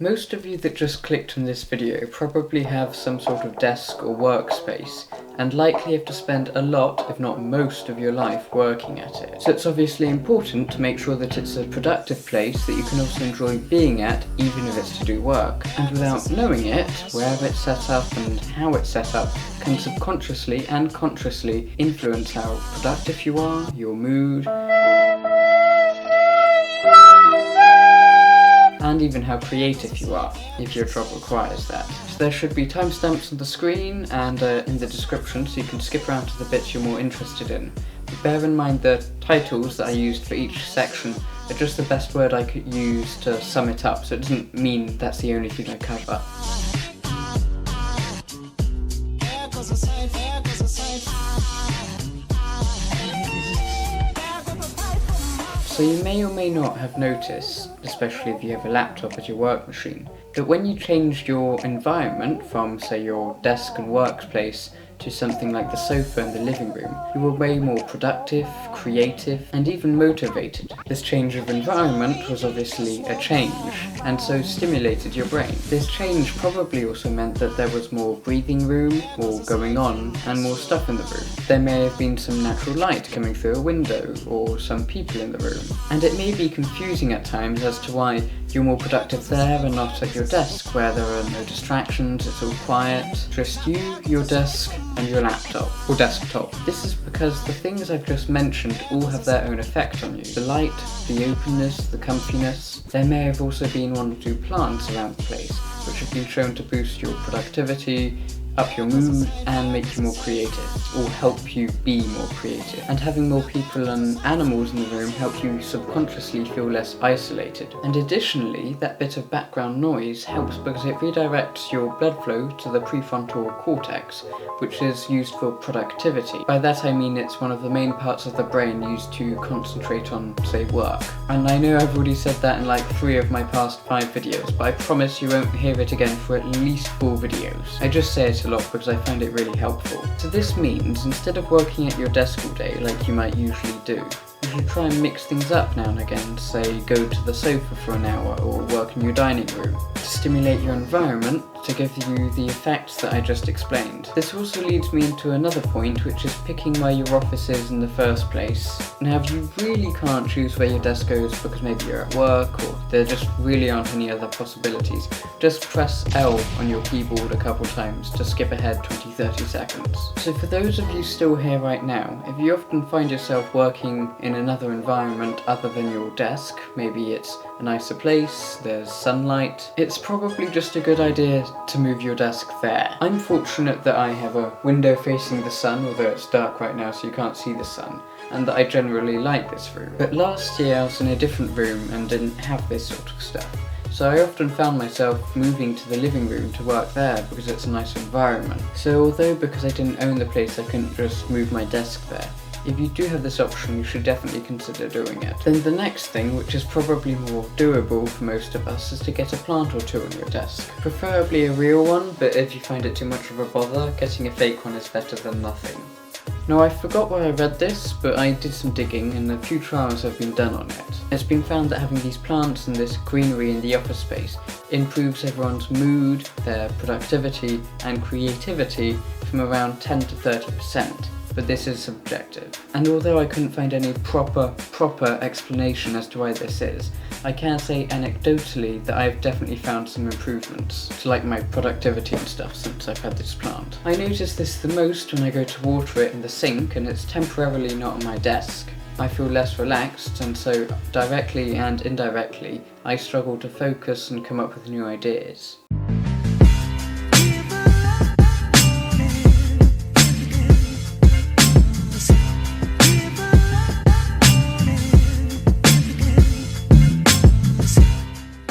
Most of you that just clicked on this video probably have some sort of desk or workspace and likely have to spend a lot, if not most, of your life working at it. So it's obviously important to make sure that it's a productive place that you can also enjoy being at, even if it's to do work. And without knowing it, wherever it's set up and how it's set up can subconsciously and consciously influence how productive you are, your mood, and even how creative you are, if your job requires that. So there should be timestamps on the screen and in the description so you can skip around to the bits you're more interested in. But bear in mind the titles that I used for each section are just the best word I could use to sum it up, so it doesn't mean that's the only thing I cover. So you may or may not have noticed, especially if you have a laptop as your work machine, that when you changed your environment from, say, your desk and workplace to something like the sofa in the living room, you were way more productive, creative, and even motivated. This change of environment was obviously a change, and so stimulated your brain. This change probably also meant that there was more breathing room, more going on, and more stuff in the room. There may have been some natural light coming through a window, or some people in the room. And it may be confusing at times as to why you're more productive there and not at your desk, where there are no distractions, it's all quiet, just you, your desk, and your laptop, or desktop. This is because the things I've just mentioned all have their own effect on you. The light, the openness, the comfiness. There may have also been one or two plants around the place, which have been shown to boost your productivity, up your mood, and make you more creative, or help you be more creative. And having more people and animals in the room help you subconsciously feel less isolated. And additionally, that bit of background noise helps because it redirects your blood flow to the prefrontal cortex, which is used for productivity. By that I mean it's one of the main parts of the brain used to concentrate on, say, work. And I know I've already said that in like 3 of my past 5 videos, but I promise you won't hear it again for at least 4 videos. I just say it a lot because I find it really helpful. So this means instead of working at your desk all day like you might usually do, you should try and mix things up now and again, say go to the sofa for an hour or work in your dining room, to stimulate your environment to give you the effects that I just explained. This also leads me into another point, which is picking where your office is in the first place. Now if you really can't choose where your desk goes because maybe you're at work or there just really aren't any other possibilities, just press L on your keyboard a couple times to skip ahead 20-30 seconds. So for those of you still here right now, if you often find yourself working in another environment other than your desk, maybe it's a nicer place, there's sunlight, it's probably just a good idea to move your desk there. I'm fortunate that I have a window facing the sun, although it's dark right now so you can't see the sun, and that I generally like this room. But last year I was in a different room and didn't have this sort of stuff. So I often found myself moving to the living room to work there because it's a nice environment. So although because I didn't own the place I couldn't just move my desk there, if you do have this option, you should definitely consider doing it. Then the next thing, which is probably more doable for most of us, is to get a plant or 2 on your desk. Preferably a real one, but if you find it too much of a bother, getting a fake one is better than nothing. Now I forgot where I read this, but I did some digging and a few trials have been done on it. It's been found that having these plants and this greenery in the office space improves everyone's mood, their productivity and creativity from around 10 to 30%. But this is subjective. And although I couldn't find any proper explanation as to why this is, I can say anecdotally that I've definitely found some improvements to like my productivity and stuff since I've had this plant. I notice this the most when I go to water it in the sink and it's temporarily not on my desk. I feel less relaxed, and so directly and indirectly I struggle to focus and come up with new ideas.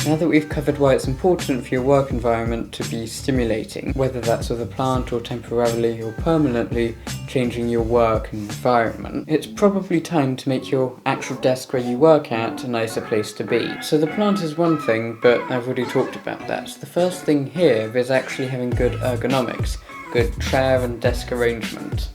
Now that we've covered why it's important for your work environment to be stimulating, whether that's with a plant or temporarily or permanently changing your work environment, it's probably time to make your actual desk where you work at a nicer place to be. So the plant is one thing, but I've already talked about that. So the first thing here is actually having good ergonomics, good chair and desk arrangement.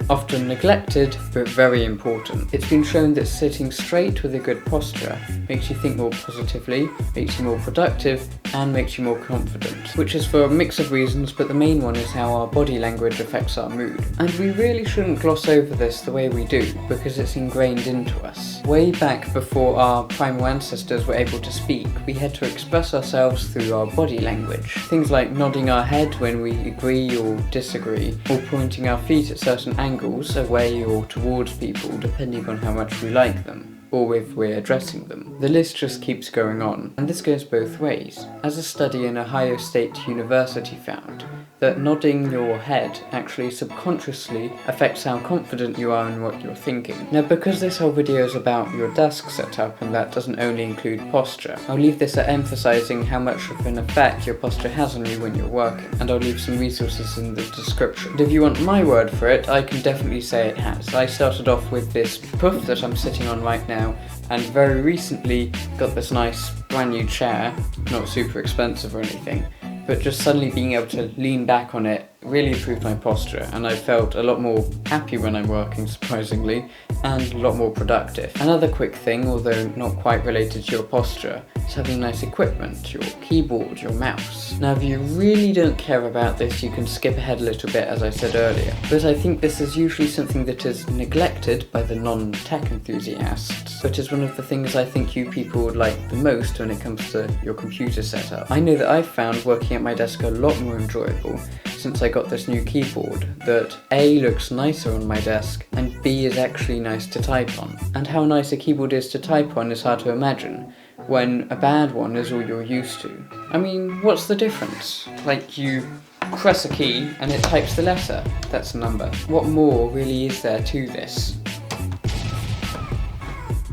Often neglected, but very important. It's been shown that sitting straight with a good posture makes you think more positively, makes you more productive, and makes you more confident, which is for a mix of reasons, but the main one is how our body language affects our mood. And we really shouldn't gloss over this the way we do, because it's ingrained into us. Way back before our primal ancestors were able to speak, we had to express ourselves through our body language. Things like nodding our head when we agree or disagree, or pointing our feet at certain angles away or towards people depending on how much we like them, or if we're addressing them. The list just keeps going on, and this goes both ways. As a study in Ohio State University found, that nodding your head actually subconsciously affects how confident you are in what you're thinking. Now, because this whole video is about your desk setup and that doesn't only include posture, I'll leave this at emphasizing how much of an effect your posture has on you when you're working, and I'll leave some resources in the description. And if you want my word for it, I can definitely say it has. I started off with this puff that I'm sitting on right now, and very recently got this nice brand new chair, not super expensive or anything, but just suddenly being able to lean back on it really improved my posture, and I felt a lot more happy when I'm working, surprisingly, and a lot more productive. Another quick thing, although not quite related to your posture, is having nice equipment, your keyboard, your mouse. Now, if you really don't care about this, you can skip ahead a little bit, as I said earlier, but I think this is usually something that is neglected by the non-tech enthusiasts, but is one of the things I think you people would like the most when it comes to your computer setup. I know that I've found working at my desk a lot more enjoyable since I got this new keyboard that A, looks nicer on my desk, and B, is actually nice to type on. And how nice a keyboard is to type on is hard to imagine when a bad one is all you're used to. I mean, what's the difference? Like, you press a key and it types the letter. That's a number. What more really is there to this?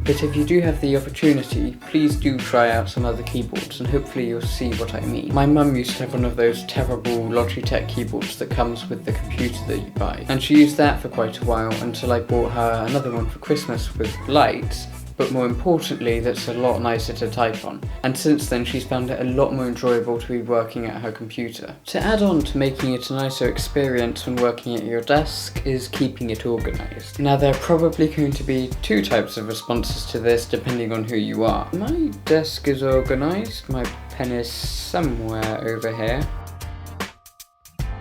But if you do have the opportunity, please do try out some other keyboards, and hopefully you'll see what I mean. My mum used to have one of those terrible Logitech keyboards that comes with the computer that you buy, and she used that for quite a while until I bought her another one for Christmas with lights, but more importantly, that's a lot nicer to type on. And since then, she's found it a lot more enjoyable to be working at her computer. To add on to making it a nicer experience when working at your desk is keeping it organised. Now, there are probably going to be two types of responses to this depending on who you are. My desk is organised, my pen is somewhere over here.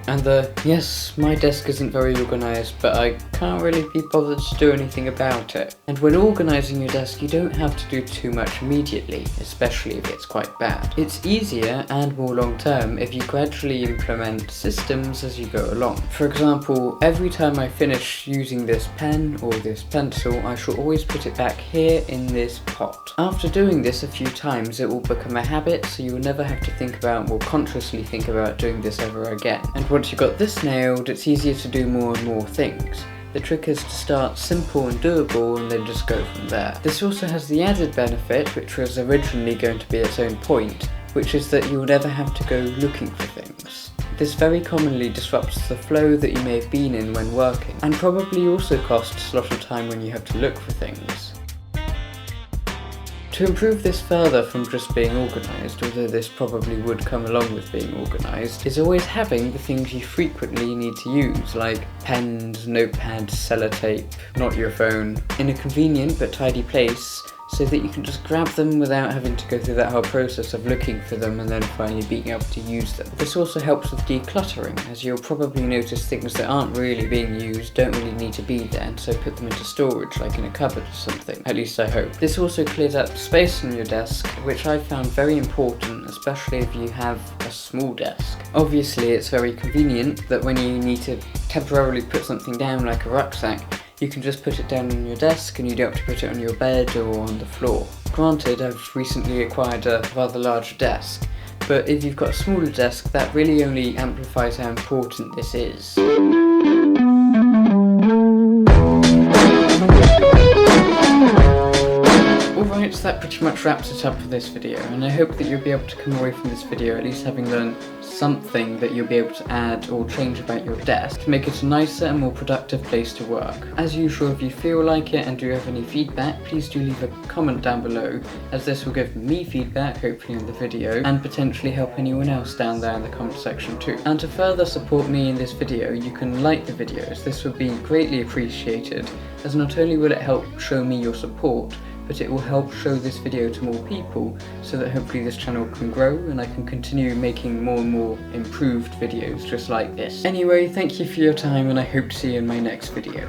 And yes, my desk isn't very organised, but I can't really be bothered to do anything about it. And when organising your desk, you don't have to do too much immediately, especially if it's quite bad. It's easier and more long term if you gradually implement systems as you go along. For example, every time I finish using this pen or this pencil, I shall always put it back here in this pot. After doing this a few times, it will become a habit, so you will never have to think about or consciously think about doing this ever again. And once you've got this nailed, it's easier to do more and more things. The trick is to start simple and doable and then just go from there. This also has the added benefit, which was originally going to be its own point, which is that you'll never have to go looking for things. This very commonly disrupts the flow that you may have been in when working, and probably also costs a lot of time when you have to look for things. To improve this further from just being organised, although this probably would come along with being organised, is always having the things you frequently need to use, like pens, notepads, sellotape, not your phone, in a convenient but tidy place, so that you can just grab them without having to go through that whole process of looking for them and then finally being able to use them. This also helps with decluttering, as you'll probably notice things that aren't really being used don't really need to be there, and so put them into storage, like in a cupboard or something. At least I hope. This also clears up space on your desk, which I found very important, especially if you have a small desk. Obviously, it's very convenient that when you need to temporarily put something down, like a rucksack, you can just put it down on your desk and you don't have to put it on your bed or on the floor. Granted, I've recently acquired a rather large desk, but if you've got a smaller desk, that really only amplifies how important this is. Alright, so that pretty much wraps it up for this video, and I hope that you'll be able to come away from this video at least having learned something that you'll be able to add or change about your desk to make it a nicer and more productive place to work. As usual, if you feel like it and do have any feedback, please do leave a comment down below, as this will give me feedback, hopefully in the video, and potentially help anyone else down there in the comment section too. And to further support me in this video, you can like the videos. This would be greatly appreciated, as not only will it help show me your support, but it will help show this video to more people so that hopefully this channel can grow and I can continue making more and more improved videos just like this. Anyway, thank you for your time and I hope to see you in my next video.